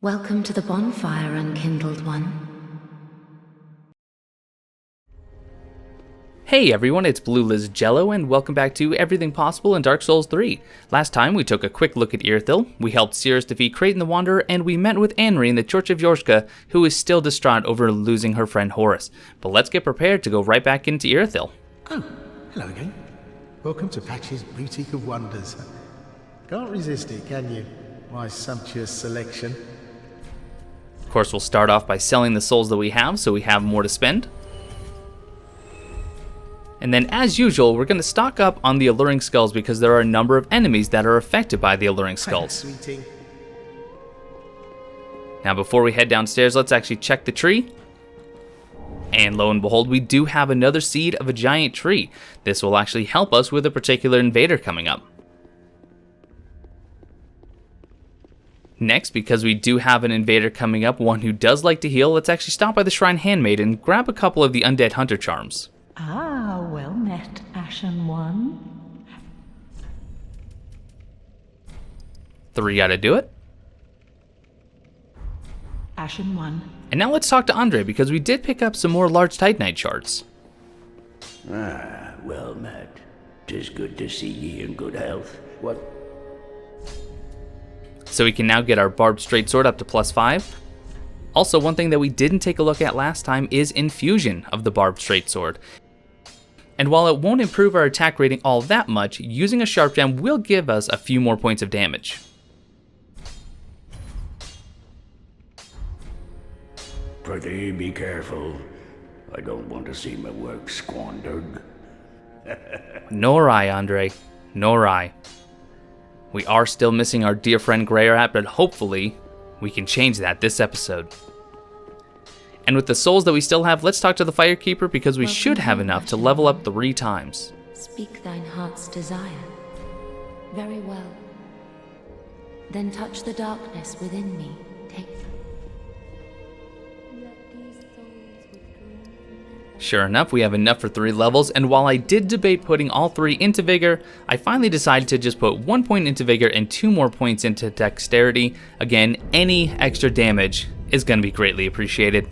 Welcome to the bonfire, unkindled one. Hey everyone, it's Blue Liz Jello, and welcome back to Everything Possible in Dark Souls 3. Last time we took a quick look at Irithyll, we helped Sirris defeat Creighton the Wanderer, and we met with Anri in the Church of Yorshka, who is still distraught over losing her friend Horus. But let's get prepared to go right back into Irithyll. Oh, hello again. Welcome to Patch's Boutique of Wonders. Can't resist it, can you? My sumptuous selection. Of course, we'll start off by selling the souls that we have, so we have more to spend. And then, as usual, we're going to stock up on the Alluring Skulls because there are a number of enemies that are affected by the Alluring Skulls. Sweeting. Now, before we head downstairs, let's actually check the tree. And lo and behold, we do have another seed of a giant tree. This will actually help us with a particular invader coming up. Next, because we do have an invader coming up, one who does like to heal, let's actually stop by the Shrine Handmaid and grab a couple of the Undead Hunter Charms. Ah, well met, Ashen One. 3 ought to do it. Ashen One. And now let's talk to Andre, because we did pick up some more large Titanite shards. Ah, well met. 'Tis good to see ye in good health. What? So we can now get our barbed straight sword up to +5. Also, one thing that we didn't take a look at last time is infusion of the barbed straight sword. And while it won't improve our attack rating all that much, using a sharp gem will give us a few more points of damage. Prithee, be careful. I don't want to see my work squandered. Nor I, Andre. Nor I. We are still missing our dear friend Greirat, but hopefully we can change that this episode. And with the souls that we still have, let's talk to the Firekeeper because we should have enough to level up 3 times. Speak thine heart's desire. Very well. Then touch the darkness within me. Take. Sure enough, we have enough for 3 levels, and while I did debate putting all 3 into Vigor, I finally decided to just put 1 point into Vigor and 2 more points into Dexterity. Again, any extra damage is going to be greatly appreciated.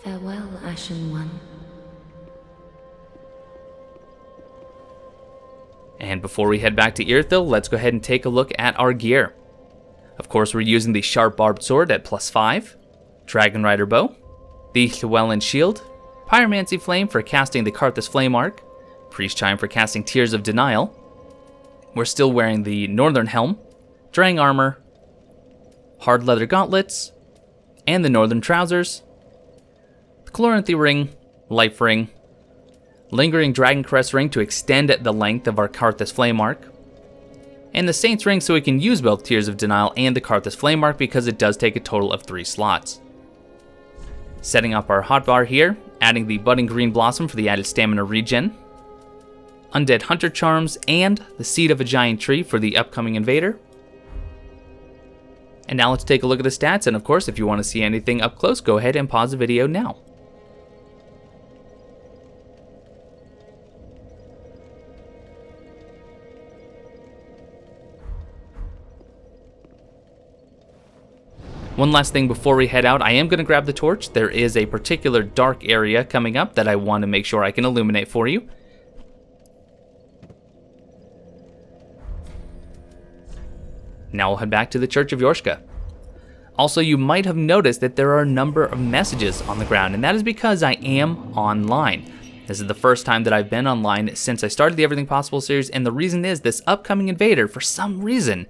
Farewell, Ashen One. And before we head back to Irithyll, let's go ahead and take a look at our gear. Of course, we're using the Sharp Barbed Sword at +5, Dragon Rider Bow, the Llewellyn Shield, Pyromancy Flame for casting the Karthus Flame Arc, Priest Chime for casting Tears of Denial. We're still wearing the Northern Helm, Drang Armor, Hard Leather Gauntlets, and the Northern Trousers, the Chloranthy Ring, Life Ring, Lingering Dragon Crest Ring to extend the length of our Karthus Flame Arc, and the Saint's Ring so we can use both Tears of Denial and the Karthus Flame Arc because it does take a total of 3 slots. Setting up our hotbar here, adding the Budding Green Blossom for the added stamina regen, Undead Hunter Charms, and the Seed of a Giant Tree for the upcoming invader. And now let's take a look at the stats, and of course, if you want to see anything up close, go ahead and pause the video now. One last thing before we head out, I am going to grab the torch. There is a particular dark area coming up that I want to make sure I can illuminate for you. Now we'll head back to the Church of Yorshka. Also, you might have noticed that there are a number of messages on the ground, and that is because I am online. This is the first time that I've been online since I started the Everything Possible series, and the reason is this upcoming invader, for some reason,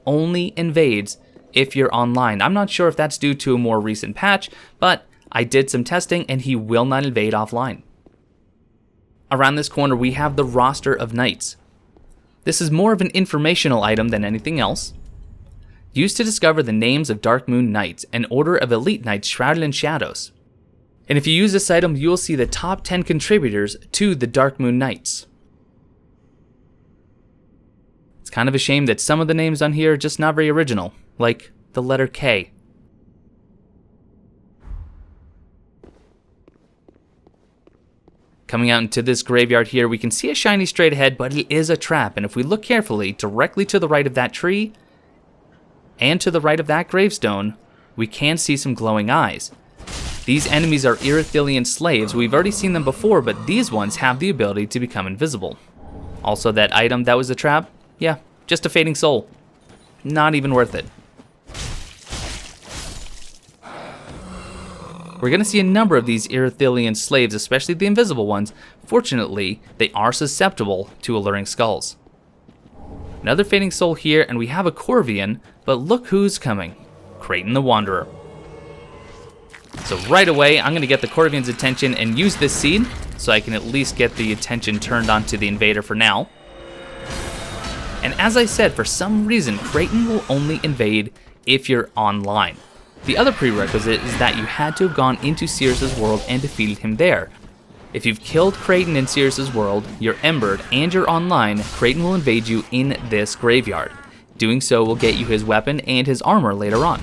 only invades if you're online. I'm not sure if that's due to a more recent patch, but I did some testing and he will not invade offline. Around this corner we have the roster of knights. This is more of an informational item than anything else. Used to discover the names of Dark Moon Knights, an order of elite knights shrouded in shadows. And if you use this item, you will see the top 10 contributors to the Dark Moon Knights. It's kind of a shame that some of the names on here are just not very original, like the letter K. Coming out into this graveyard here, we can see a shiny straight ahead, but it is a trap, and if we look carefully, directly to the right of that tree, And to the right of that gravestone, we can see some glowing eyes. These enemies are Irithyllian slaves. We've already seen them before, but these ones have the ability to become invisible. Also, that item that was a trap, yeah, just a fading soul. Not even worth it. We're going to see a number of these Irithyllian slaves, especially the invisible ones. Fortunately, they are susceptible to alluring skulls. Another fading soul here, and we have a Corvian, but look who's coming. Creighton the Wanderer. So right away, I'm going to get the Corvian's attention and use this seed, so I can at least get the attention turned onto the invader for now. And as I said, for some reason, Creighton will only invade if you're online. The other prerequisite is that you had to have gone into Sirris' world and defeated him there. If you've killed Creighton in Sirris' world, you're embered, and you're online, Creighton will invade you in this graveyard. Doing so will get you his weapon and his armor later on.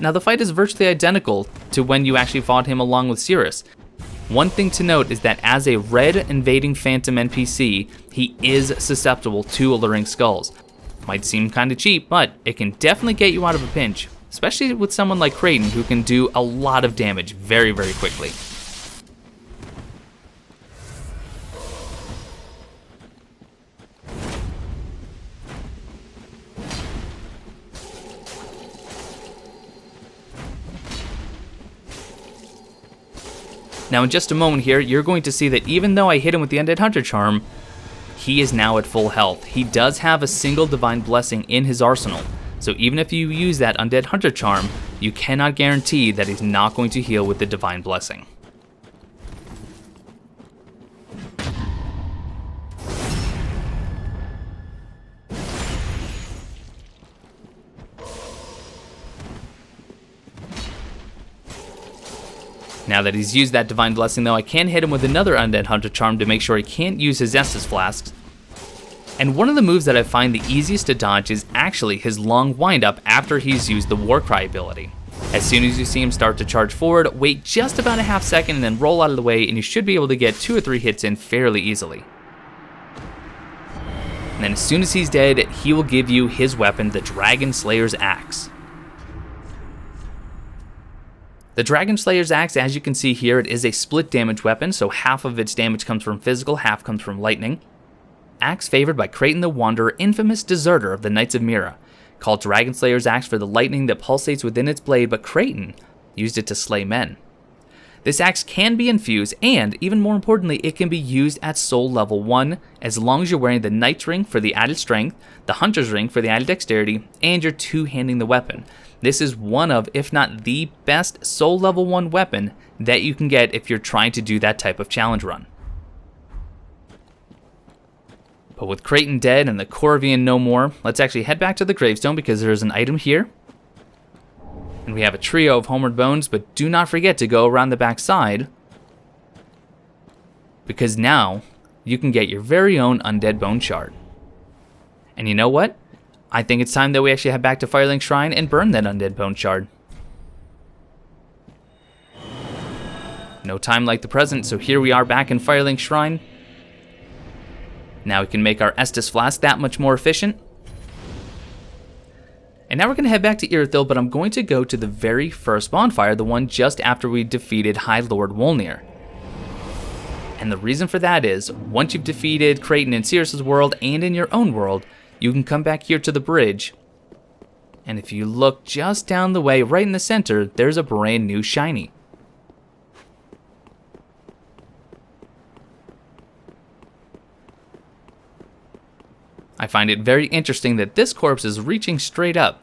Now the fight is virtually identical to when you actually fought him along with Sirris. One thing to note is that as a red invading phantom NPC, he is susceptible to alluring skulls. Might seem kinda cheap, but it can definitely get you out of a pinch, especially with someone like Creighton who can do a lot of damage very, very quickly. Now in just a moment here, you're going to see that even though I hit him with the Undead Hunter Charm, he is now at full health. He does have a single Divine Blessing in his arsenal, so even if you use that Undead Hunter Charm, you cannot guarantee that he's not going to heal with the Divine Blessing. Now that he's used that Divine Blessing though, I can hit him with another Undead Hunter Charm to make sure he can't use his Estus Flasks. And one of the moves that I find the easiest to dodge is actually his long windup after he's used the Warcry ability. As soon as you see him start to charge forward, wait just about a half second and then roll out of the way, and you should be able to get 2 or 3 hits in fairly easily. And then as soon as he's dead, he will give you his weapon, the Dragon Slayer's Axe. The Dragon Slayer's Axe, as you can see here, it is a split damage weapon, so half of its damage comes from physical, half comes from lightning. Axe favored by Creighton the Wanderer, infamous deserter of the Knights of Mirrah. Called Dragon Slayer's Axe for the lightning that pulsates within its blade, but Creighton used it to slay men. This axe can be infused, and even more importantly, it can be used at soul level 1, as long as you're wearing the Knight's Ring for the added strength, the Hunter's Ring for the added dexterity, and you're two-handing the weapon. This is one of, if not the best soul level 1 weapon that you can get if you're trying to do that type of challenge run. But with Creighton dead and the Corvian no more, let's actually head back to the gravestone because there's an item here. And we have a trio of Homeward Bones, but do not forget to go around the back side, because now you can get your very own Undead Bone Shard. And you know what? I think it's time that we actually head back to Firelink Shrine and burn that Undead Bone Shard. No time like the present, so here we are back in Firelink Shrine. Now we can make our Estus Flask that much more efficient. And now we're going to head back to Irithyll, but I'm going to go to the very first bonfire, the one just after we defeated High Lord Wolnir. And the reason for that is, once you've defeated Creighton in Sirris' world and in your own world, you can come back here to the bridge, and if you look just down the way, right in the center, there's a brand new shiny. I find it very interesting that this corpse is reaching straight up.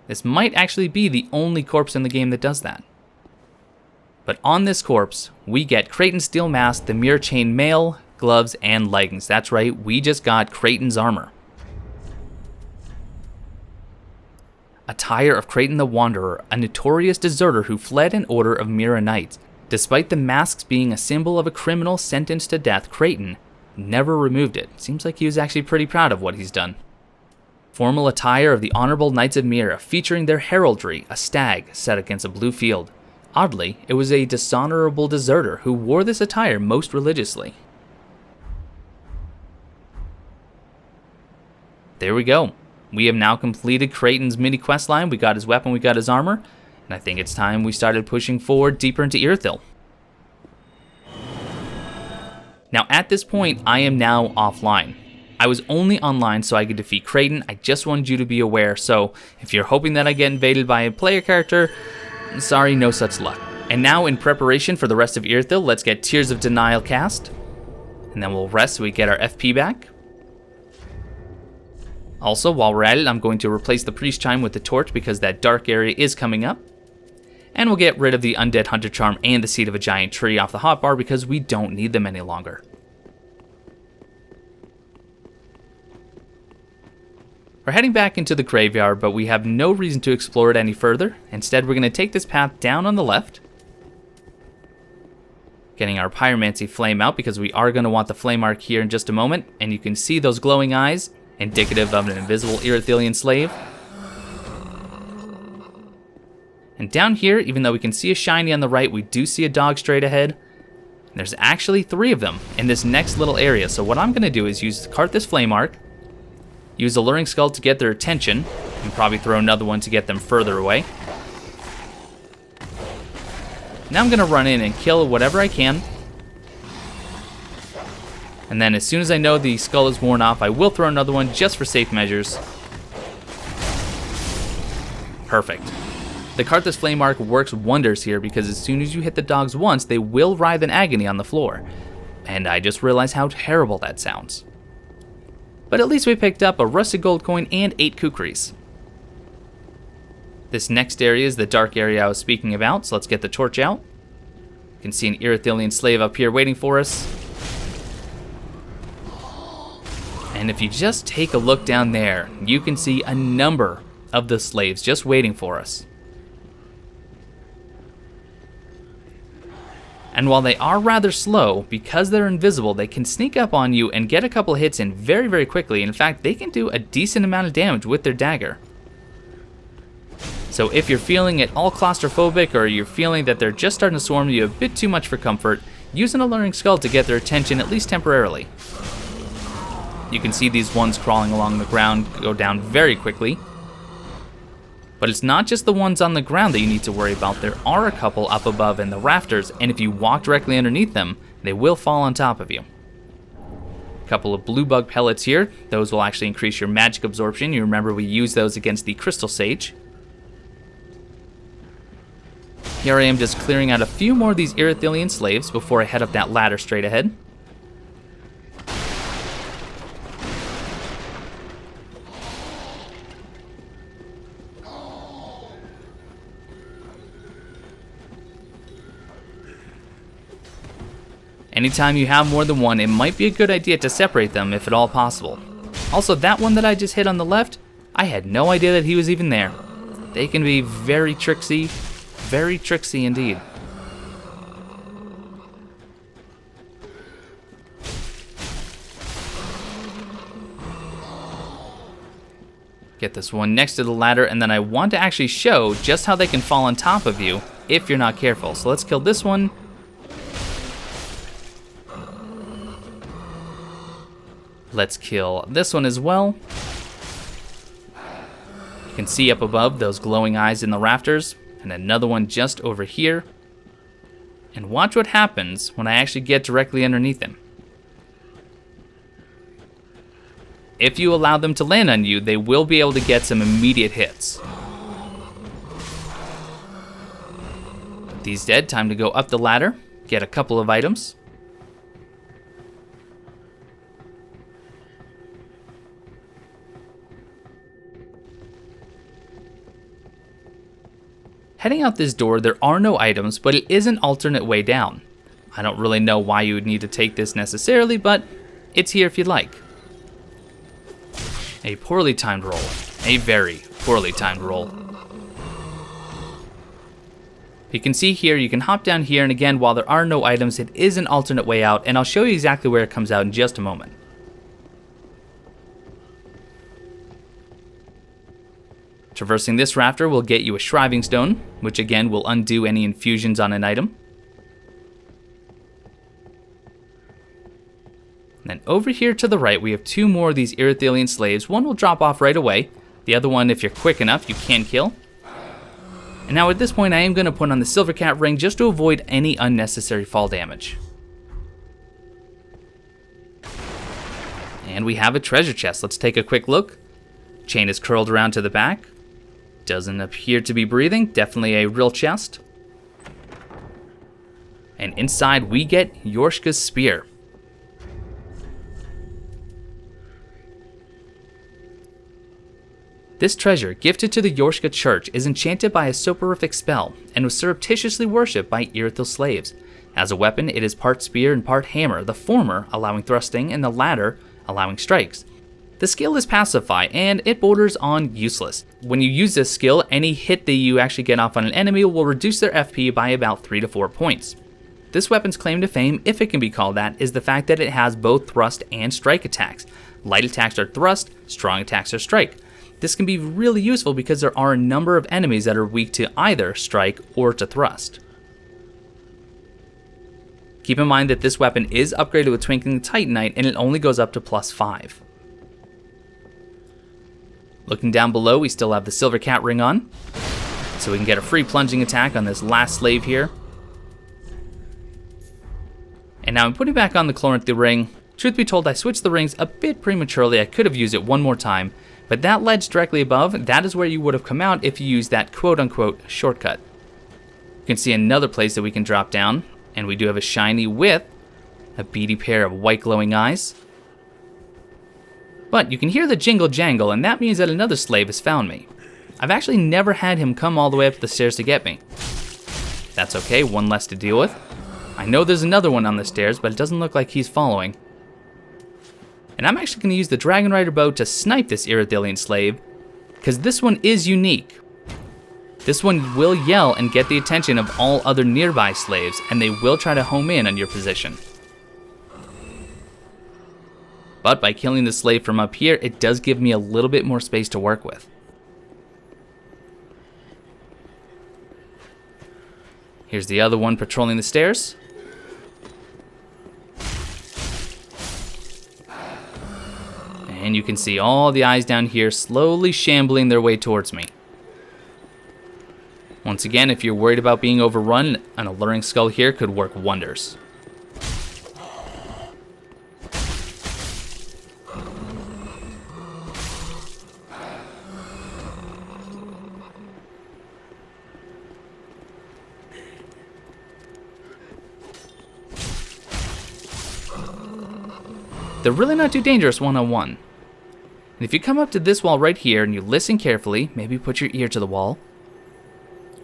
This might actually be the only corpse in the game that does that. But on this corpse, we get Creighton's steel mask, the mirror chain mail, gloves, and leggings. That's right, we just got Creighton's armor. Attire of Creighton the Wanderer, a notorious deserter who fled an order of Mirrah Knights. Despite the masks being a symbol of a criminal sentenced to death, Creighton never removed it. Seems like he was actually pretty proud of what he's done. Formal attire of the Honorable Knights of Mirrah, featuring their heraldry, a stag set against a blue field. Oddly, it was a dishonorable deserter who wore this attire most religiously. There we go. We have now completed Creighton's mini questline. We got his weapon, we got his armor, and I think it's time we started pushing forward deeper into Irithyll. Now at this point, I am now offline. I was only online so I could defeat Creighton. I just wanted you to be aware, so if you're hoping that I get invaded by a player character, sorry, no such luck. And now in preparation for the rest of Irithyll, let's get Tears of Denial cast. And then we'll rest so we get our FP back. Also, while we're at it, I'm going to replace the Priest Chime with the Torch because that dark area is coming up. And we'll get rid of the Undead Hunter Charm and the Seed of a Giant Tree off the hotbar because we don't need them any longer. We're heading back into the graveyard, but we have no reason to explore it any further. Instead, we're going to take this path down on the left. Getting our Pyromancy Flame out because we are going to want the Flame Arc here in just a moment. And you can see those glowing eyes, indicative of an invisible Irithyllian slave. And down here, even though we can see a shiny on the right, we do see a dog straight ahead. There's actually 3 of them in this next little area. So what I'm going to do is use Karthus Flame Arc, use Alluring Skull to get their attention, and probably throw another one to get them further away. Now I'm going to run in and kill whatever I can. And then as soon as I know the skull is worn off, I will throw another one just for safe measures. Perfect. The Karthus Flame Arc works wonders here because as soon as you hit the dogs once, they will writhe in agony on the floor. And I just realized how terrible that sounds. But at least we picked up a rusted gold coin and 8 kukris. This next area is the dark area I was speaking about, so let's get the torch out. You can see an Irithyllian slave up here waiting for us. And if you just take a look down there, you can see a number of the slaves just waiting for us. And while they are rather slow, because they're invisible, they can sneak up on you and get a couple hits in very, very quickly. In fact, they can do a decent amount of damage with their dagger. So if you're feeling at all claustrophobic or you're feeling that they're just starting to swarm you a bit too much for comfort, use an Alluring Skull to get their attention at least temporarily. You can see these ones crawling along the ground go down very quickly. But it's not just the ones on the ground that you need to worry about. There are a couple up above in the rafters, and if you walk directly underneath them, they will fall on top of you. A couple of blue bug pellets here. Those will actually increase your magic absorption. You remember we used those against the Crystal Sage. Here I am just clearing out a few more of these Irithyllian slaves before I head up that ladder straight ahead. Anytime you have more than one, it might be a good idea to separate them if at all possible. Also, that one that I just hit on the left, I had no idea that he was even there. They can be very tricksy indeed. Get this one next to the ladder, and then I want to actually show just how they can fall on top of you if you're not careful. So let's kill this one. Let's kill this one as well. You can see up above those glowing eyes in the rafters, and another one just over here. And watch what happens when I actually get directly underneath him. If you allow them to land on you, they will be able to get some immediate hits. With these dead, time to go up the ladder, get a couple of items. Heading out this door, there are no items, but it is an alternate way down. I don't really know why you would need to take this necessarily, but it's here if you'd like. A poorly timed roll. A very poorly timed roll. You can see here, you can hop down here, and again, while there are no items, it is an alternate way out, and I'll show you exactly where it comes out in just a moment. Traversing this rafter will get you a Shriving Stone, which again will undo any infusions on an item. And then over here to the right, we have 2 more of these Irithyllian slaves. One will drop off right away. The other one, if you're quick enough, you can kill. And now at this point, I am going to put on the Silver Cat ring just to avoid any unnecessary fall damage. And we have a treasure chest. Let's take a quick look. Chain is curled around to the back. Doesn't appear to be breathing. Definitely a real chest. And inside we get Yorshka's spear. This treasure, gifted to the Yorshka Church, is enchanted by a soporific spell and was surreptitiously worshipped by Irithyll slaves. As a weapon, it is part spear and part hammer, the former allowing thrusting and the latter allowing strikes. The skill is Pacify, and it borders on useless. When you use this skill, any hit that you actually get off on an enemy will reduce their FP by about 3 to 4 points. This weapon's claim to fame, if it can be called that, is the fact that it has both thrust and strike attacks. Light attacks are thrust, strong attacks are strike. This can be really useful because there are a number of enemies that are weak to either strike or to thrust. Keep in mind that this weapon is upgraded with Twinkling Titanite and it only goes up to +5. Looking down below, we still have the Silver Cat ring on, so we can get a free plunging attack on this last slave here. And now I'm putting back on the Chloranthy ring. Truth be told, I switched the rings a bit prematurely. I could have used it one more time, but that ledge directly above, that is where you would have come out if you used that quote-unquote shortcut. You can see another place that we can drop down, and we do have a shiny with a beady pair of white glowing eyes. But you can hear the jingle jangle, and that means that another slave has found me. I've actually never had him come all the way up the stairs to get me. That's okay, one less to deal with. I know there's another one on the stairs, but it doesn't look like he's following. And I'm actually going to use the Dragon Rider bow to snipe this Irithyllian slave, because this one is unique. This one will yell and get the attention of all other nearby slaves, and they will try to home in on your position. But by killing the slave from up here, it does give me a little bit more space to work with. Here's the other one patrolling the stairs. And you can see all the eyes down here slowly shambling their way towards me. Once again, if you're worried about being overrun, an alluring skull here could work wonders. They're really not too dangerous one-on-one. And if you come up to this wall right here and you listen carefully, maybe put your ear to the wall,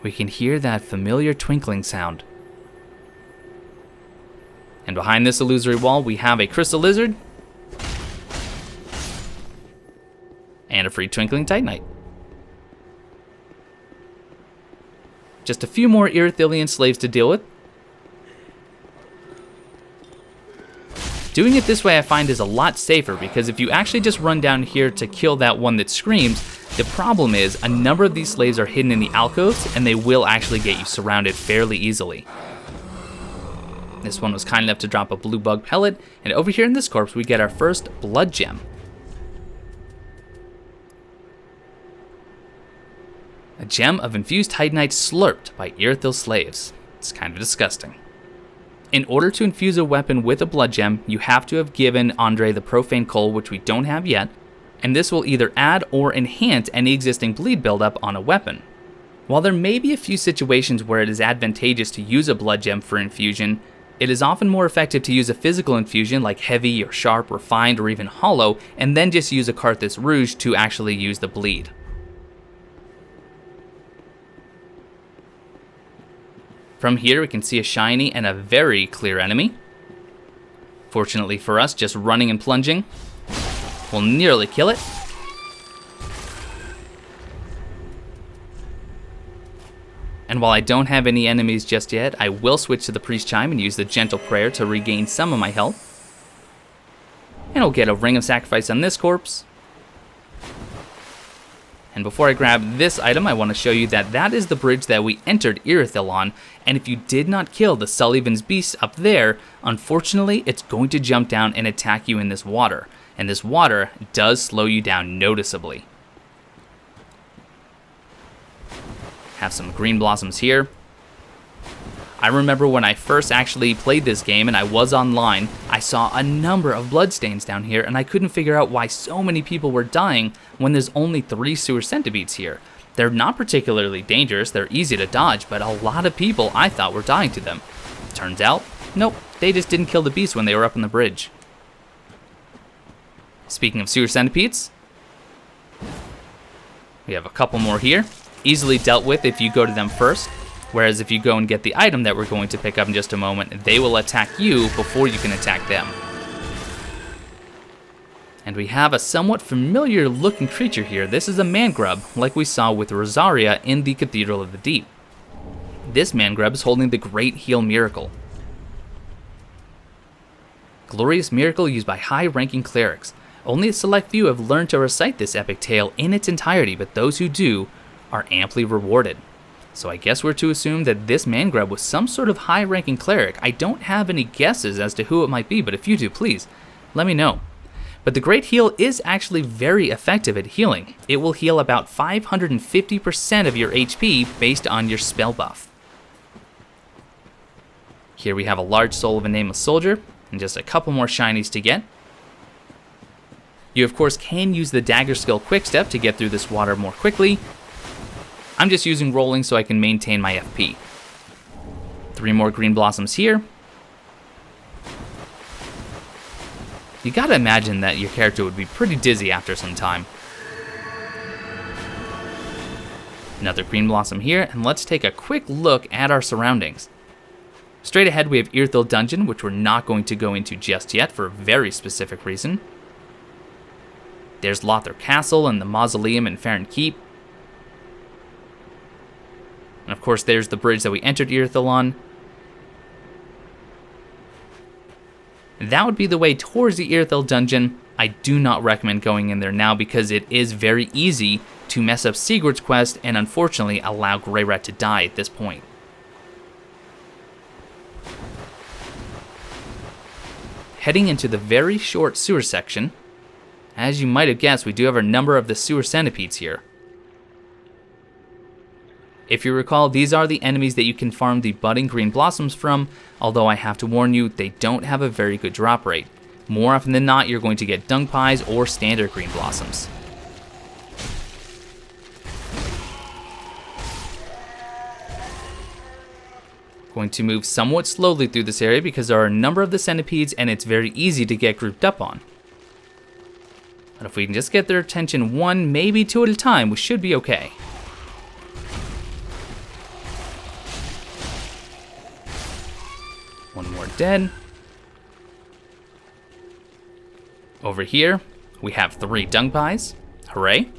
we can hear that familiar twinkling sound. And behind this illusory wall, we have a crystal lizard and a free twinkling titanite. Just a few more Irithyllian slaves to deal with. Doing it this way I find is a lot safer, because if you actually just run down here to kill that one that screams, the problem is a number of these slaves are hidden in the alcoves and they will actually get you surrounded fairly easily. This one was kind enough to drop a blue bug pellet, and over here in this corpse we get our first blood gem. A gem of infused titanite slurped by Irithyll slaves. It's kind of disgusting. In order to infuse a weapon with a blood gem, you have to have given Andre the profane coal, which we don't have yet, and this will either add or enhance any existing bleed buildup on a weapon. While there may be a few situations where it is advantageous to use a blood gem for infusion, it is often more effective to use a physical infusion like heavy or sharp, refined, or even hollow, and then just use a Carthus Rouge to actually use the bleed. From here we can see a shiny and a very clear enemy. Fortunately for us, just running and plunging will nearly kill it. And while I don't have any enemies just yet, I will switch to the Priest Chime and use the Gentle Prayer to regain some of my health. And I'll get a Ring of Sacrifice on this corpse. And before I grab this item, I want to show you that that is the bridge that we entered Irithyll on, and if you did not kill the Sulyvahn beast up there, unfortunately it's going to jump down and attack you in this water, and this water does slow you down noticeably. Have some green blossoms here. I remember when I first actually played this game and I was online, I saw a number of bloodstains down here and I couldn't figure out why so many people were dying when there's only 3 sewer centipedes here. They're not particularly dangerous, they're easy to dodge, but a lot of people I thought were dying to them. Turns out, nope, they just didn't kill the beast when they were up on the bridge. Speaking of sewer centipedes, we have a couple more here. Easily dealt with if you go to them first. Whereas if you go and get the item that we're going to pick up in just a moment, they will attack you before you can attack them. And we have a somewhat familiar looking creature here. This is a man-grub, like we saw with Rosaria in the Cathedral of the Deep. This man-grub is holding the Great Heal Miracle. Glorious miracle used by high-ranking clerics. Only a select few have learned to recite this epic tale in its entirety, but those who do are amply rewarded. So I guess we're to assume that this man-grub was some sort of high-ranking cleric. I don't have any guesses as to who it might be, but if you do, please, let me know. But the Great Heal is actually very effective at healing. It will heal about 550% of your HP based on your spell buff. Here we have a large soul of a nameless soldier, and just a couple more shinies to get. You of course can use the dagger skill quick step to get through this water more quickly. I'm just using rolling so I can maintain my FP. 3 more green blossoms here. You gotta imagine that your character would be pretty dizzy after some time. Another green blossom here, and let's take a quick look at our surroundings. Straight ahead we have Irithyll Dungeon, which we're not going to go into just yet for a very specific reason. There's Londor Castle and the Mausoleum in Farron Keep. And of course there's the bridge that we entered Irithyll on. That would be the way towards the Irithyll dungeon. I do not recommend going in there now because it is very easy to mess up Siegward's quest and unfortunately allow Greirat to die at this point. Heading into the very short sewer section. As you might have guessed, we do have a number of the sewer centipedes here. If you recall, these are the enemies that you can farm the budding green blossoms from, although I have to warn you, they don't have a very good drop rate. More often than not, you're going to get dung pies or standard green blossoms. Going to move somewhat slowly through this area because there are a number of the centipedes and it's very easy to get grouped up on. But if we can just get their attention 1, maybe 2 at a time, we should be okay. One more dead. Over here, we have 3 dung pies. Hooray.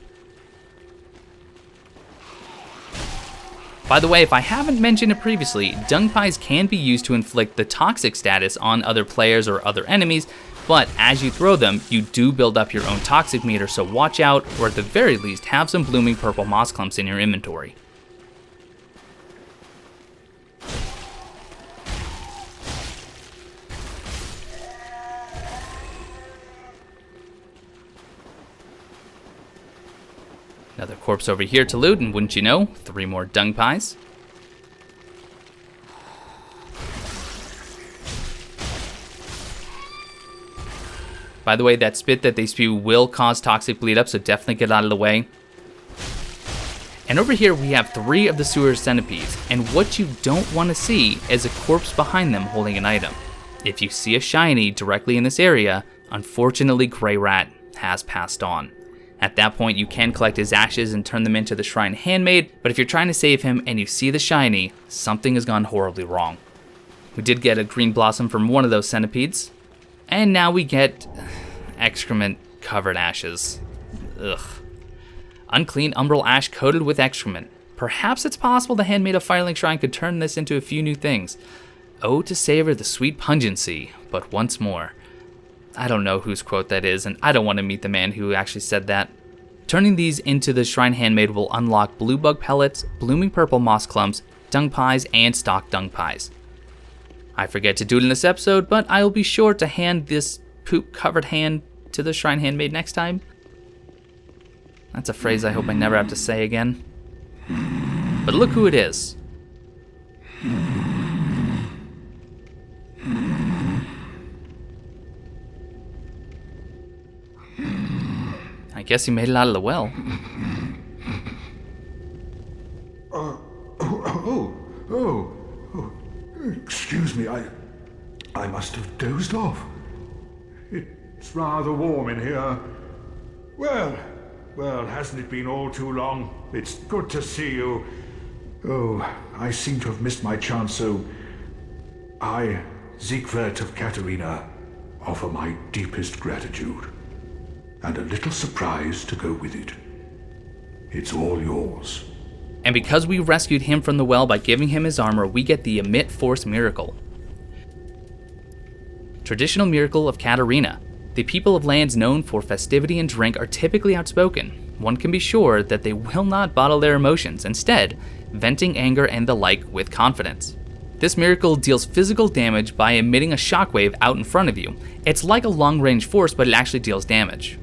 By the way, if I haven't mentioned it previously, dung pies can be used to inflict the toxic status on other players or other enemies, but as you throw them, you do build up your own toxic meter, so watch out, or at the very least, have some blooming purple moss clumps in your inventory. Another corpse over here to loot, and wouldn't you know, 3 more dung pies. By the way, that spit that they spew will cause toxic bleed up, so definitely get out of the way. And over here we have 3 of the sewer centipedes, and what you don't want to see is a corpse behind them holding an item. If you see a shiny directly in this area, unfortunately Greirat has passed on. At that point, you can collect his ashes and turn them into the Shrine Handmaid, but if you're trying to save him and you see the shiny, something has gone horribly wrong. We did get a green blossom from one of those centipedes, and now we get excrement-covered ashes. Ugh. Unclean umbral ash coated with excrement. Perhaps it's possible the Handmaid of Firelink Shrine could turn this into a few new things. Oh, to savor the sweet pungency, but once more. I don't know whose quote that is, and I don't want to meet the man who actually said that. Turning these into the Shrine Handmaid will unlock blue bug pellets, blooming purple moss clumps, dung pies, and stock dung pies. I forget to do it in this episode, but I will be sure to hand this poop-covered hand to the Shrine Handmaid next time. That's a phrase I hope I never have to say again. But look who it is. I guess he made it out of the well. Excuse me, I must have dozed off. It's rather warm in here. Well, hasn't it been all too long? It's good to see you. Oh, I seem to have missed my chance, so I, Siegward of Katarina, offer my deepest gratitude. And a little surprise to go with it. It's all yours. And because we rescued him from the well by giving him his armor, we get the Emit Force Miracle. Traditional miracle of Katarina. The people of lands known for festivity and drink are typically outspoken. One can be sure that they will not bottle their emotions, instead, venting anger and the like with confidence. This miracle deals physical damage by emitting a shockwave out in front of you. It's like a long-range force, but it actually deals damage.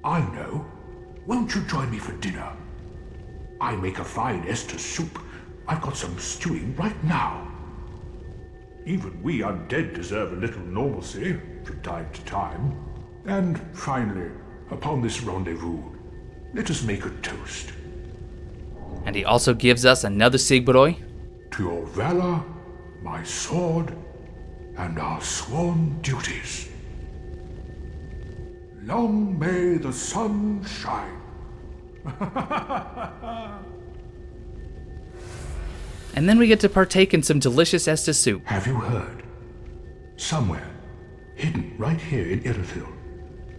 I know. Won't you join me for dinner? I make a fine Esther soup. I've got some stewing right now. Even we undead deserve a little normalcy from time to time. And finally, upon this rendezvous, let us make a toast. And he also gives us another Siegward. To your valor, my sword, and our sworn duties. Long may the sun shine. And then we get to partake in some delicious Estes soup. Have you heard? Somewhere, hidden right here in Irithyll,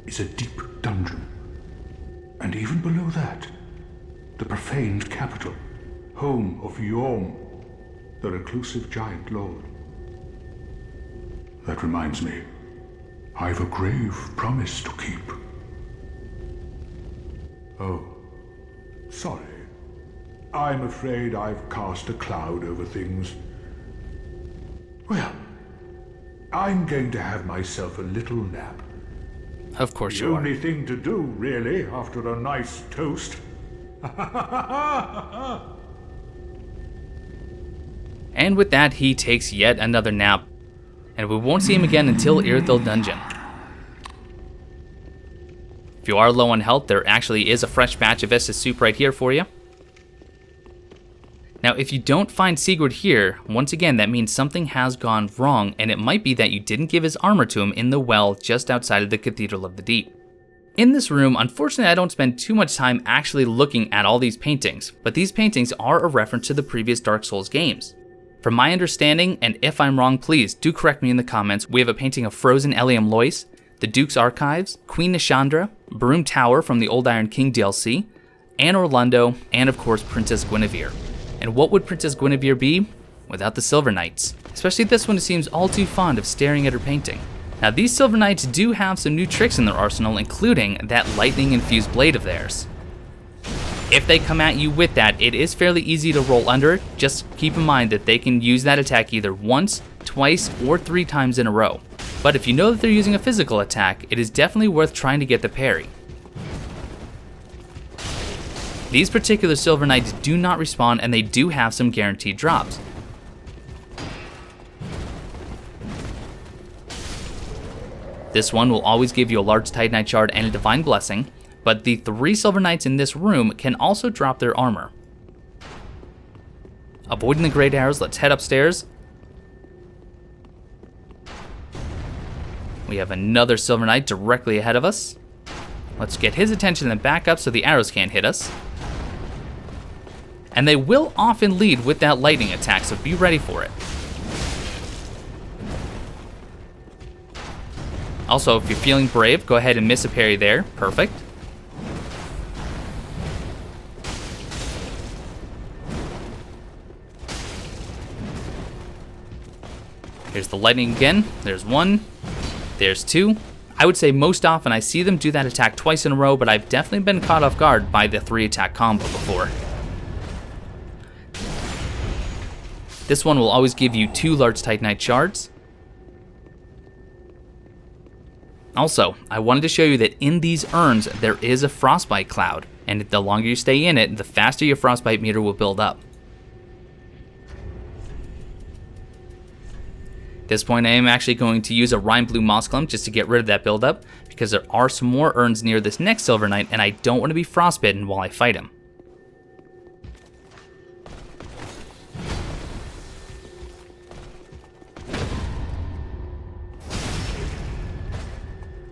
is a deep dungeon. And even below that, the profaned capital, home of Yhorm, the reclusive giant lord. That reminds me, I've a grave promise to keep. Oh, sorry. I'm afraid I've cast a cloud over things. Well, I'm going to have myself a little nap. Of course The you are. only thing to do, really, after a nice toast. And with that, he takes yet another nap. And we won't see him again until Irithyll Dungeon. If you are low on health, there actually is a fresh batch of Estes soup right here for you. Now, if you don't find Siegward here, once again, that means something has gone wrong, and it might be that you didn't give his armor to him in the well just outside of the Cathedral of the Deep. In this room, unfortunately, I don't spend too much time actually looking at all these paintings, but these paintings are a reference to the previous Dark Souls games. From my understanding, and if I'm wrong, please do correct me in the comments, we have a painting of Frozen Eliam Lois, the Duke's Archives, Queen Nishandra, Broom Tower from the Old Iron King DLC, Anor Londo, and of course Princess Guinevere. And what would Princess Guinevere be without the Silver Knights? Especially this one who seems all too fond of staring at her painting. Now these Silver Knights do have some new tricks in their arsenal, including that lightning-infused blade of theirs. If they come at you with that, it is fairly easy to roll under it. Just keep in mind that they can use that attack either once, twice, or 3 times in a row. But if you know that they're using a physical attack, it is definitely worth trying to get the parry. These particular Silver Knights do not respawn, and they do have some guaranteed drops. This one will always give you a large Titanite Shard and a Divine Blessing, but the 3 Silver Knights in this room can also drop their armor. Avoiding the great arrows, let's head upstairs. We have another Silver Knight directly ahead of us. Let's get his attention and back up so the arrows can't hit us. And they will often lead with that lightning attack, so be ready for it. Also, if you're feeling brave, go ahead and miss a parry there. Perfect. Here's the lightning again. There's 1. There's 2. I would say most often I see them do that attack twice in a row, but I've definitely been caught off guard by the 3-attack combo before. This one will always give you 2 large Titanite Shards. Also, I wanted to show you that in these urns, there is a frostbite cloud. And the longer you stay in it, the faster your frostbite meter will build up. At this point, I am actually going to use a Rime Blue Moss Clump just to get rid of that buildup, because there are some more urns near this next Silver Knight, and I don't want to be frostbitten while I fight him.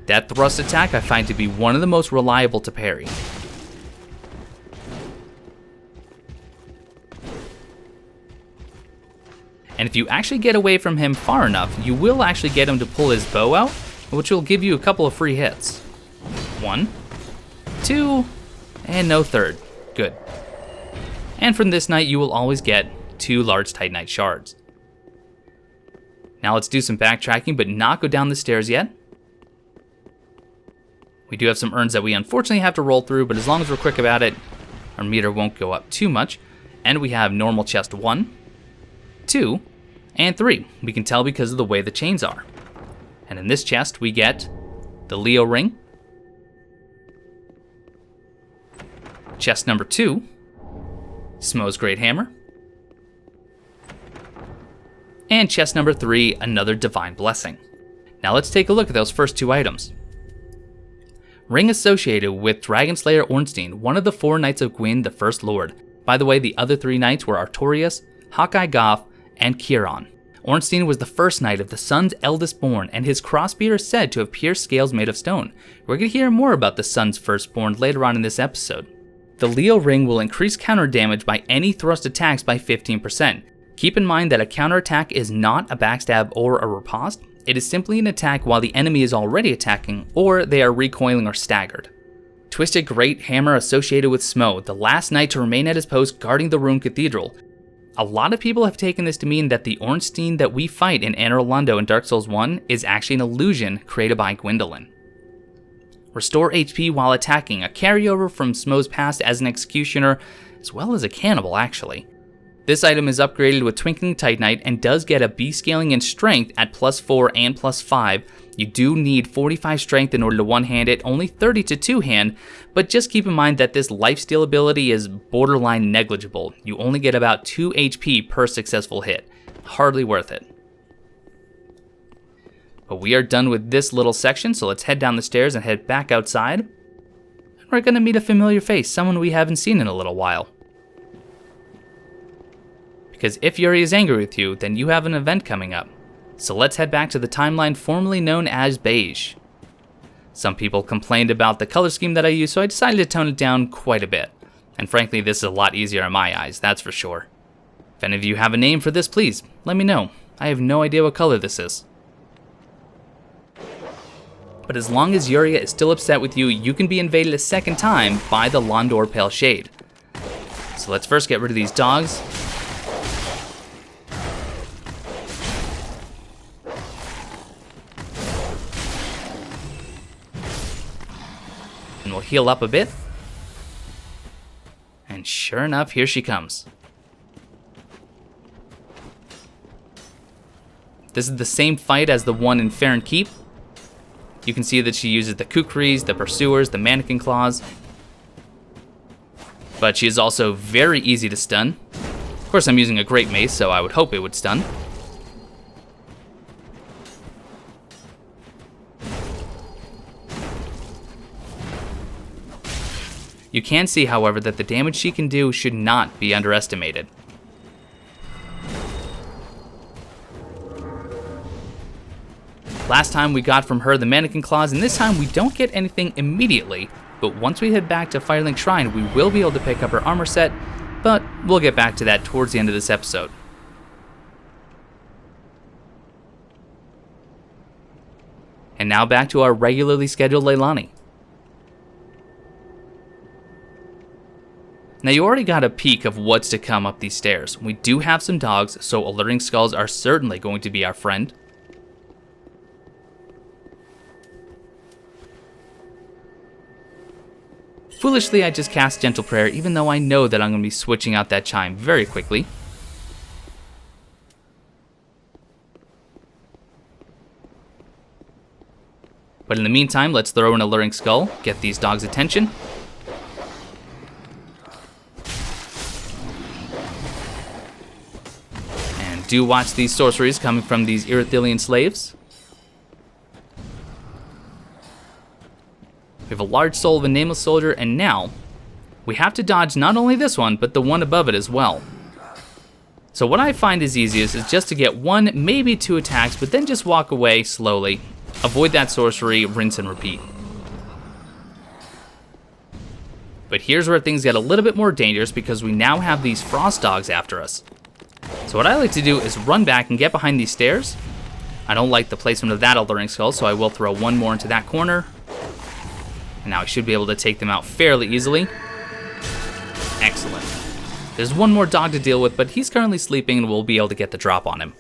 That thrust attack I find to be one of the most reliable to parry. And if you actually get away from him far enough, you will actually get him to pull his bow out, which will give you a couple of free hits. 1, 2, and no third. Good. And from this knight, you will always get 2 large Titanite shards. Now let's do some backtracking, but not go down the stairs yet. We do have some urns that we unfortunately have to roll through, but as long as we're quick about it, our meter won't go up too much. And we have normal chest 1, 2, and 3. We can tell because of the way the chains are. And in this chest, we get the Leo ring. Chest number 2, Smo's Great Hammer. And chest number 3, another Divine Blessing. Now let's take a look at those first 2 items. Ring associated with Dragonslayer Ornstein, one of the 4 Knights of Gwyn, the First Lord. By the way, the other 3 knights were Artorias, Hawkeye Goth, and Chiron. Ornstein was the first knight of the sun's eldest born, and his crossbeard is said to have pierced scales made of stone. We're going to hear more about the sun's firstborn later on in this episode. The Leo ring will increase counter damage by any thrust attacks by 15%. Keep in mind that a counterattack is not a backstab or a riposte. It is simply an attack while the enemy is already attacking, or they are recoiling or staggered. Twisted Great Hammer associated with Smo, the last knight to remain at his post guarding the Rune Cathedral. A lot of people have taken this to mean that the Ornstein that we fight in Anor Londo in Dark Souls 1 is actually an illusion created by Gwendolyn. Restore HP while attacking, a carryover from Smo's past as an executioner, as well as a cannibal actually. This item is upgraded with Twinkling Titanite and does get a B scaling in strength at +4 and +5. You do need 45 strength in order to one-hand it, only 30 to two-hand, but just keep in mind that this lifesteal ability is borderline negligible. You only get about 2 HP per successful hit. Hardly worth it. But we are done with this little section, so let's head down the stairs and head back outside. And we're gonna meet a familiar face, someone we haven't seen in a little while. Because if Yuria is angry with you, then you have an event coming up. So let's head back to the timeline formerly known as Beige. Some people complained about the color scheme that I used, so I decided to tone it down quite a bit. And frankly, this is a lot easier in my eyes, that's for sure. If any of you have a name for this, please, let me know. I have no idea what color this is. But as long as Yuria is still upset with you, you can be invaded a second time by the Londor Pale Shade. So let's first get rid of these dogs. And we'll heal up a bit. And sure enough, here she comes. This is the same fight as the one in Farron Keep. You can see that she uses the kukris, the pursuers, the mannequin claws. But she is also very easy to stun. Of course, I'm using a great mace, so I would hope it would stun. You can see, however, that the damage she can do should not be underestimated. Last time we got from her the mannequin claws, and this time we don't get anything immediately, but once we head back to Firelink Shrine, we will be able to pick up her armor set, but we'll get back to that towards the end of this episode. And now back to our regularly scheduled Leylani. Now you already got a peek of what's to come up these stairs. We do have some dogs, so alluring skulls are certainly going to be our friend. Foolishly, I just cast Gentle Prayer, even though I know that I'm going to be switching out that chime very quickly. But in the meantime, let's throw an Alluring Skull, get these dogs' attention. do watch these sorceries coming from these Irithyllian slaves. We have a large soul of a nameless soldier, and now we have to dodge not only this one, but the one above it as well. So what I find is easiest is just to get 1, maybe 2 attacks, but then just walk away slowly. Avoid that sorcery, rinse and repeat. But here's where things get a little bit more dangerous because we now have these frost dogs after us. So what I like to do is run back and get behind these stairs. I don't like the placement of that alluring skull, so I will throw 1 more into that corner. And now I should be able to take them out fairly easily. Excellent. There's 1 more dog to deal with, but he's currently sleeping and we'll be able to get the drop on him.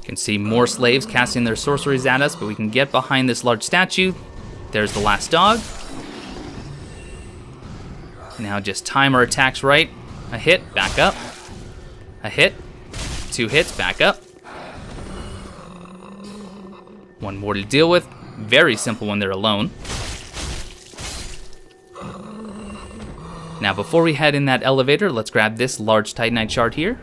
You can see more slaves casting their sorceries at us, but we can get behind this large statue. There's the last dog. Now just time our attacks right. A hit, back up. A hit, 2 hits, back up. 1 more to deal with. Very simple when they're alone. Now before we head in that elevator, let's grab this large Titanite shard here.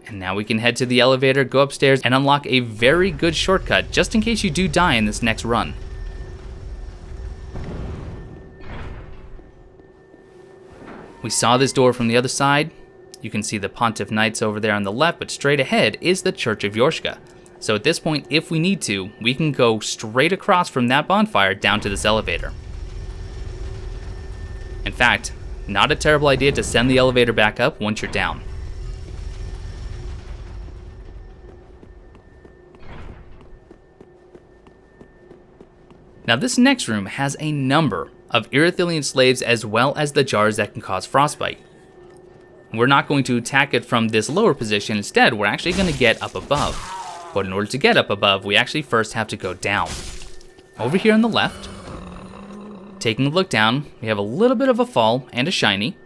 And now we can head to the elevator, go upstairs, and unlock a very good shortcut, just in case you do die in this next run. We saw this door from the other side. You can see the Pontiff Knights over there on the left, but straight ahead is the Church of Yorshka. So at this point, if we need to, we can go straight across from that bonfire down to this elevator. In fact, not a terrible idea to send the elevator back up once you're down. Now this next room has a number of Irithyllian slaves as well as the jars that can cause frostbite. We're not going to attack it from this lower position, instead we're actually going to get up above. But in order to get up above, we actually first have to go down. Over here on the left, taking a look down, we have a little bit of a fall and a shiny.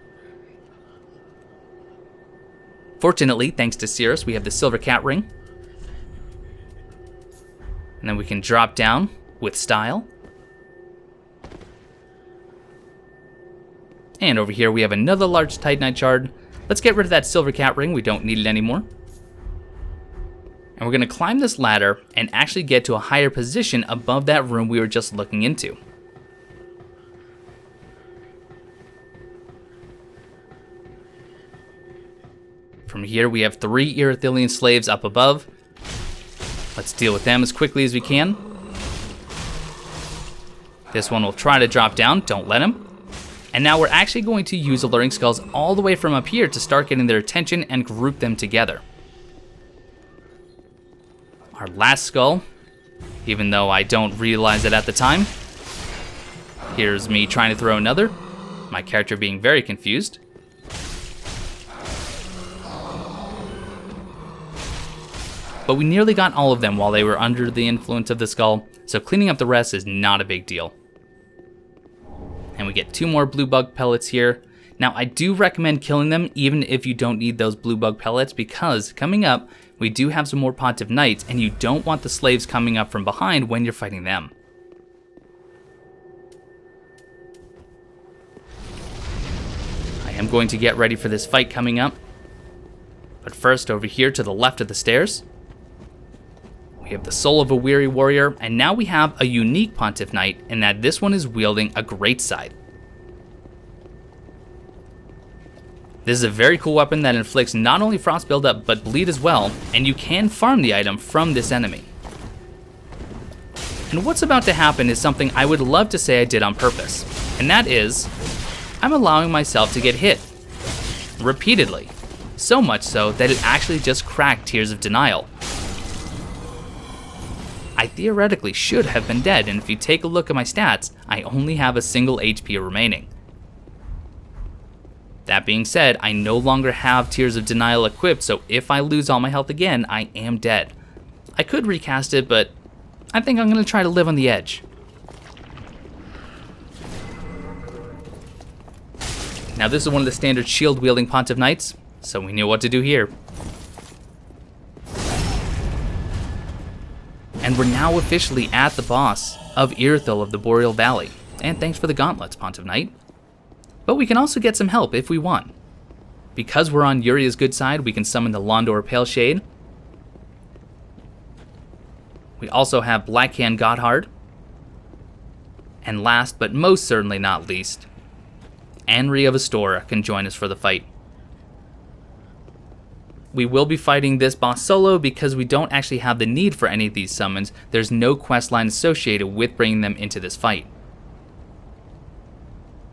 Fortunately, thanks to Sirris, we have the silver cat ring. And then we can drop down with style. And over here we have another large Titanite shard. Let's get rid of that silver cat ring, we don't need it anymore. And we're going to climb this ladder and actually get to a higher position above that room we were just looking into. From here we have 3 Irithyllian slaves up above. Let's deal with them as quickly as we can. This one will try to drop down, don't let him. And now we're actually going to use alluring skulls all the way from up here to start getting their attention and group them together. Our last skull, even though I don't realize it at the time. Here's me trying to throw another, my character being very confused. But we nearly got all of them while they were under the influence of the skull, so cleaning up the rest is not a big deal. And we get 2 more blue bug pellets here. Now I do recommend killing them even if you don't need those blue bug pellets, because coming up we do have some more Pontiff Knights and you don't want the slaves coming up from behind when you're fighting them. I am going to get ready for this fight coming up. But first, over here to the left of the stairs, we have the soul of a weary warrior, and now we have a unique Pontiff Knight in that this one is wielding a great scythe. This is a very cool weapon that inflicts not only frost buildup but bleed as well, and you can farm the item from this enemy. And what's about to happen is something I would love to say I did on purpose, and that is, I'm allowing myself to get hit. Repeatedly. So much so that it actually just cracked Tears of Denial. I theoretically should have been dead, and if you take a look at my stats, I only have a single HP remaining. That being said, I no longer have Tears of Denial equipped, so if I lose all my health again, I am dead. I could recast it, but I think I'm going to try to live on the edge. Now this is one of the standard shield-wielding Pontiff Knights, so we knew what to do here. And And we're now officially at the boss of Irithyll of the Boreal Valley. And thanks for the gauntlets, Pontiff Knight. But we can also get some help if we want. Because we're on Yuria's good side, we can summon the Londor Pale Shade. We also have Blackhand Godhard. And last but most certainly not least, Anri of Astora can join us for the fight. We will be fighting this boss solo because we don't actually have the need for any of these summons. There's no questline associated with bringing them into this fight.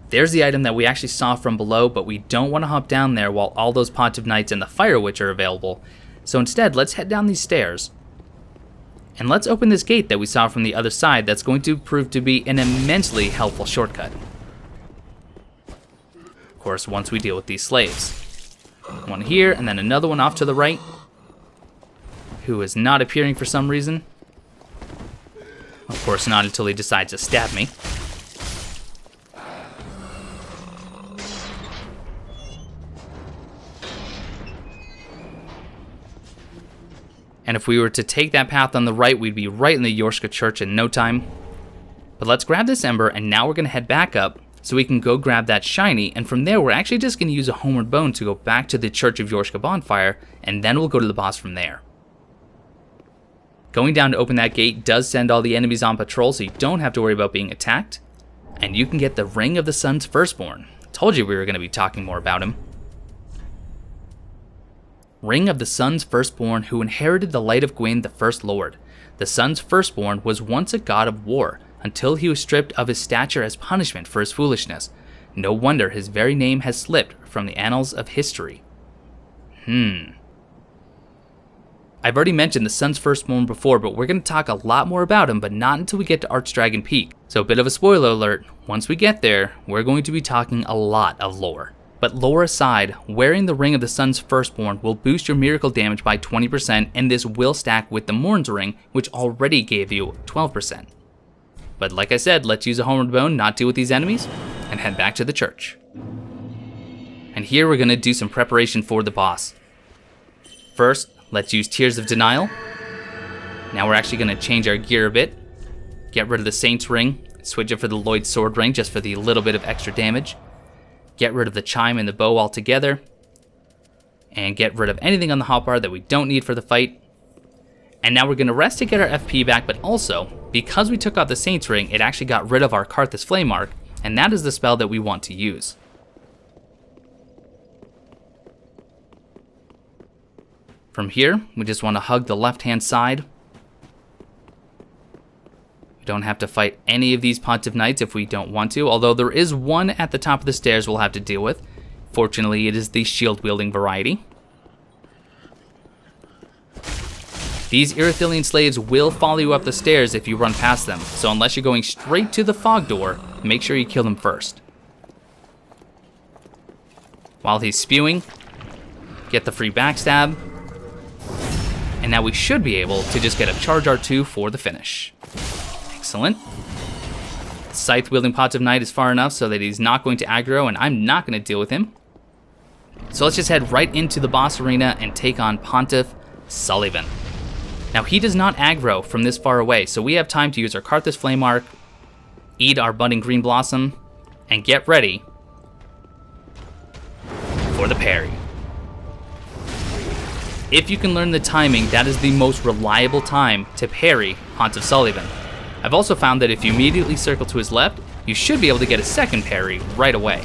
There's the item that we actually saw from below, but we don't want to hop down there while all those Pontiff Knights and the Fire Witch are available. So instead, let's head down these stairs. And let's open this gate that we saw from the other side that's going to prove to be an immensely helpful shortcut. Of course, once we deal with these slaves. One here, and then another one off to the right, who is not appearing for some reason. Of course, not until he decides to stab me. And if we were to take that path on the right, we'd be right in the Yorska Church in no time. But let's grab this ember, and now we're going to head back up so we can go grab that shiny, and from there we're actually just going to use a homeward bone to go back to the Church of Yorska bonfire, and then we'll go to the boss from there. Going down to open that gate does send all the enemies on patrol, so you don't have to worry about being attacked. And you can get the Ring of the Sun's Firstborn. Told you we were going to be talking more about him. Ring of the Sun's Firstborn, who inherited the light of Gwyn, the First Lord. The Sun's Firstborn was once a god of war, until he was stripped of his stature as punishment for his foolishness. No wonder his very name has slipped from the annals of history. I've already mentioned the Sun's Firstborn before, but we're going to talk a lot more about him, but not until we get to Archdragon Peak. So a bit of a spoiler alert, once we get there, we're going to be talking a lot of lore. But lore aside, wearing the Ring of the Sun's Firstborn will boost your miracle damage by 20%, and this will stack with the Morn's Ring, which already gave you 12%. But like I said, let's use a homeward bone, not deal with these enemies, and head back to the church. And here we're going to do some preparation for the boss. First, let's use Tears of Denial. Now we're actually going to change our gear a bit. Get rid of the Saint's Ring, switch it for the Lloyd Sword Ring just for the little bit of extra damage. Get rid of the chime and the bow altogether. And get rid of anything on the hotbar that we don't need for the fight. And now we're going to rest to get our FP back, but also, because we took out the Saint's Ring, it actually got rid of our Karthus Flame Arc, and that is the spell that we want to use. From here, we just want to hug the left-hand side. We don't have to fight any of these Pontiff Knights if we don't want to, although there is one at the top of the stairs we'll have to deal with. Fortunately, it is the shield-wielding variety. These Irithyllian slaves will follow you up the stairs if you run past them, so unless you're going straight to the fog door, make sure you kill them first. While he's spewing, get the free backstab, and now we should be able to just get a charge R2 for the finish. Excellent. The scythe-wielding Pontiff Knight is far enough so that he's not going to aggro, and I'm not going to deal with him. So let's just head right into the boss arena and take on Pontiff Sulyvahn. Now he does not aggro from this far away, so we have time to use our Karthus Flame Arc, eat our Budding Green Blossom, and get ready for the parry. If you can learn the timing, that is the most reliable time to parry Pontiff Sulyvahn. I've also found that if you immediately circle to his left, you should be able to get a second parry right away.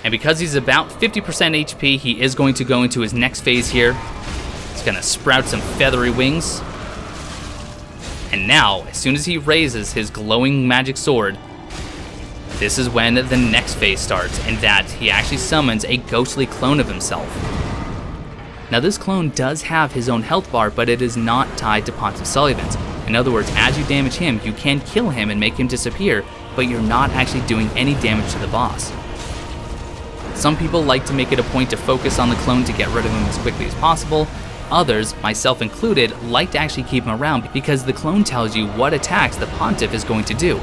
And because he's about 50% HP, he is going to go into his next phase here. He's going to sprout some feathery wings. And now, as soon as he raises his glowing magic sword, this is when the next phase starts, and that he actually summons a ghostly clone of himself. Now this clone does have his own health bar, but it is not tied to Pontiff Sulyvahn's. In other words, as you damage him, you can kill him and make him disappear, but you're not actually doing any damage to the boss. Some people like to make it a point to focus on the clone to get rid of him as quickly as possible. Others, myself included, like to actually keep him around because the clone tells you what attacks the Pontiff is going to do.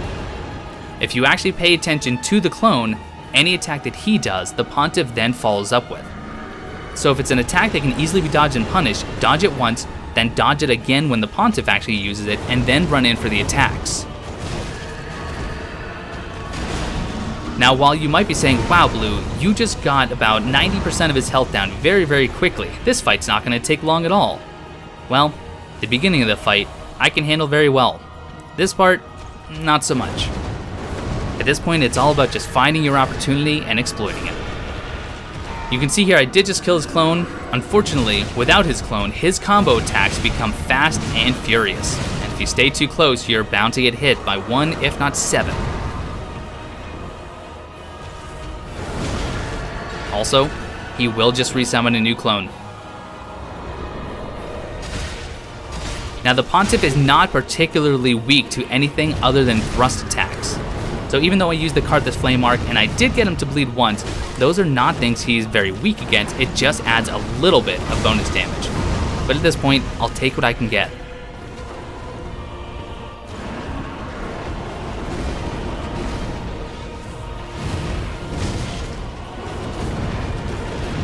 If you actually pay attention to the clone, any attack that he does, the Pontiff then follows up with. So if it's an attack that can easily be dodged and punished, dodge it once, then dodge it again when the Pontiff actually uses it, and then run in for the attacks. Now, while you might be saying, wow, Blue, you just got about 90% of his health down very, very quickly. This fight's not going to take long at all. Well, the beginning of the fight, I can handle very well. This part, not so much. At this point, it's all about just finding your opportunity and exploiting it. You can see here I did just kill his clone. Unfortunately, without his clone, his combo attacks become fast and furious. And if you stay too close, you're bound to get hit by 1, if not 7. Also, he will just resummon a new clone. Now, the Pontiff is not particularly weak to anything other than thrust attacks. So even though I used the Cardless Flame Arc and I did get him to bleed once, those are not things he's very weak against. It just adds a little bit of bonus damage. But at this point, I'll take what I can get.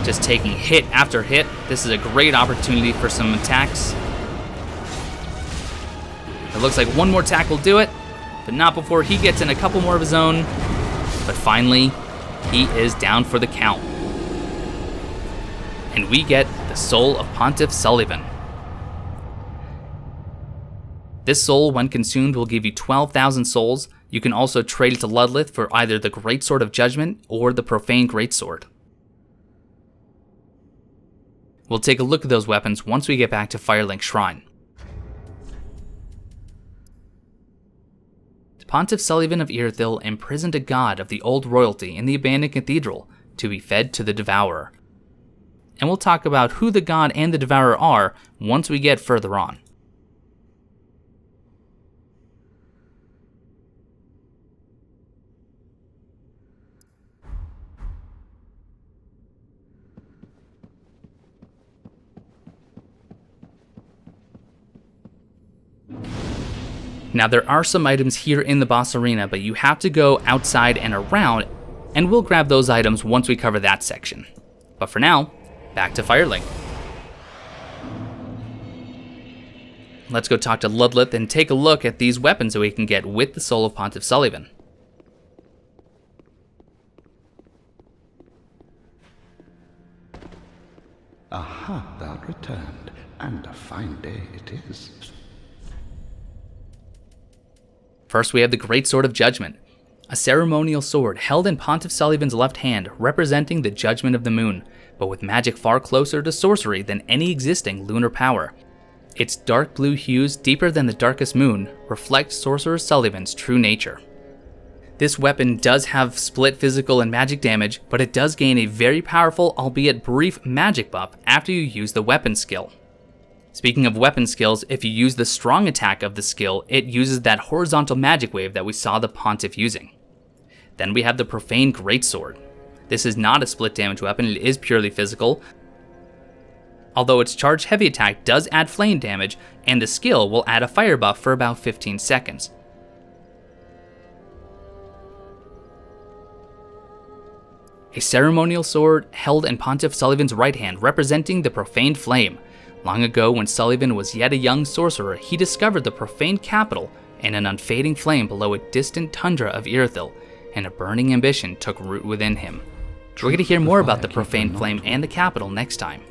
Just taking hit after hit. This is a great opportunity for some attacks. It looks like one more attack will do it, but not before he gets in a couple more of his own. But finally, he is down for the count. And we get the soul of Pontiff Sulyvahn. This soul, when consumed, will give you 12,000 souls. You can also trade it to Ludlith for either the Greatsword of Judgment or the Profane Greatsword. We'll take a look at those weapons once we get back to Firelink Shrine. Pontiff Sulyvahn of Irithyll imprisoned a god of the old royalty in the abandoned cathedral to be fed to the Devourer. And we'll talk about who the god and the Devourer are once we get further on. Now, there are some items here in the boss arena, but you have to go outside and around, and we'll grab those items once we cover that section. But for now, back to Firelink. Let's go talk to Ludlith and take a look at these weapons that we can get with the soul of Pontiff Sulyvahn. Aha, thou'rt returned, and a fine day it is. First, we have the Greatsword of Judgment, a ceremonial sword held in Pontiff Sulyvahn's left hand, representing the judgment of the moon, but with magic far closer to sorcery than any existing lunar power. Its dark blue hues, deeper than the darkest moon, reflect Sorcerer Sulyvahn's true nature. This weapon does have split physical and magic damage, but it does gain a very powerful, albeit brief, magic buff after you use the weapon skill. Speaking of weapon skills, if you use the strong attack of the skill, it uses that horizontal magic wave that we saw the Pontiff using. Then we have the Profane Greatsword. This is not a split damage weapon, it is purely physical. Although its charged heavy attack does add flame damage, and the skill will add a fire buff for about 15 seconds. A ceremonial sword held in Pontiff Sulyvahn's right hand, representing the Profaned Flame. Long ago, when Sulyvahn was yet a young sorcerer, he discovered the profaned capital in an unfading flame below a distant tundra of Irithyll, and a burning ambition took root within him. We're going to hear more about the profaned flame and the capital next time.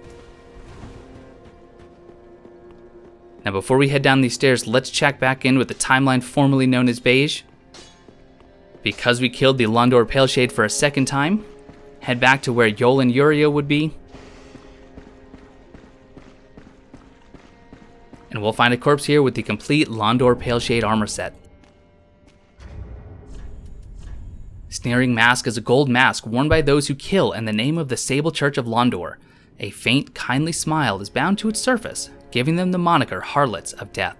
Now, before we head down these stairs, let's check back in with the timeline formerly known as Beige. Because we killed the Londor Pale Shade for a second time, head back to where Yol and Yuria would be, and we'll find a corpse here with the complete Londor Pale Shade armor set. Sneering Mask is a gold mask worn by those who kill in the name of the Sable Church of Londor. A faint, kindly smile is bound to its surface, giving them the moniker Harlots of Death.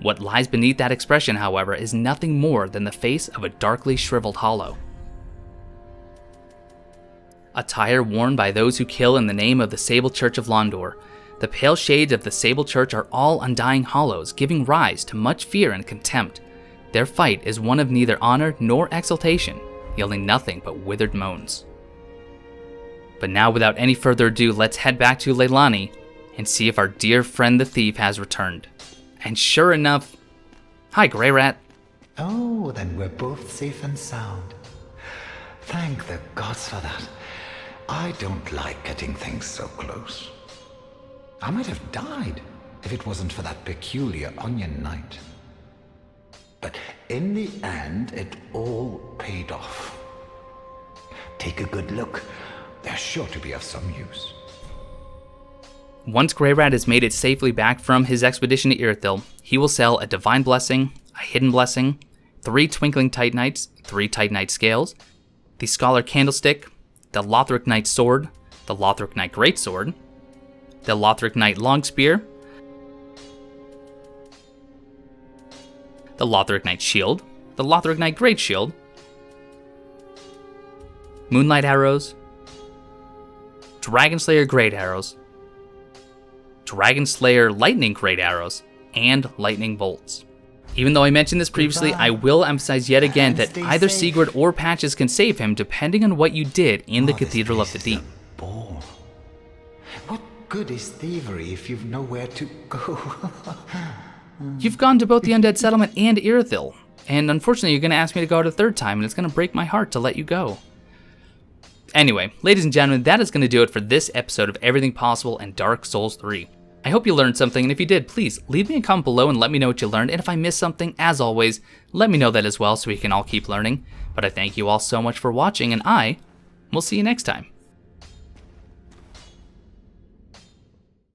What lies beneath that expression, however, is nothing more than the face of a darkly shriveled hollow. Attire worn by those who kill in the name of the Sable Church of Londor. The pale shades of the Sable Church are all undying hollows, giving rise to much fear and contempt. Their fight is one of neither honor nor exaltation, yielding nothing but withered moans. But now, without any further ado, let's head back to Leylani and see if our dear friend the thief has returned. And sure enough, hi Greirat. Oh, then we're both safe and sound. Thank the gods for that. I don't like getting things so close. I might have died if it wasn't for that peculiar onion night. But in the end, it all paid off. Take a good look. They're sure to be of some use. Once Greirat has made it safely back from his expedition to Irithyll, he will sell a Divine Blessing, a Hidden Blessing, 3 Twinkling Titanites, 3 Titanite Scales, the Scholar Candlestick, the Lothric Knight Sword, the Lothric Knight Greatsword, the Lothric Knight Longspear, the Lothric Knight Shield, the Lothric Knight Great Shield, Moonlight Arrows, Dragon Slayer Great Arrows, Dragon Slayer Lightning Great Arrows, and Lightning Bolts. Even though I mentioned this previously, I will emphasize yet again that either Siegward or Patches can save him depending on what you did in the Cathedral of the Deep. Bore. What good is thievery if you've nowhere to go? You've gone to both the Undead Settlement and Irithyll, and unfortunately you're going to ask me to go out a third time, and it's going to break my heart to let you go. Anyway, ladies and gentlemen, that is going to do it for this episode of Everything Possible and Dark Souls 3. I hope you learned something, and if you did, please leave me a comment below and let me know what you learned, and if I missed something, as always, let me know that as well so we can all keep learning. But I thank you all so much for watching, and I will see you next time.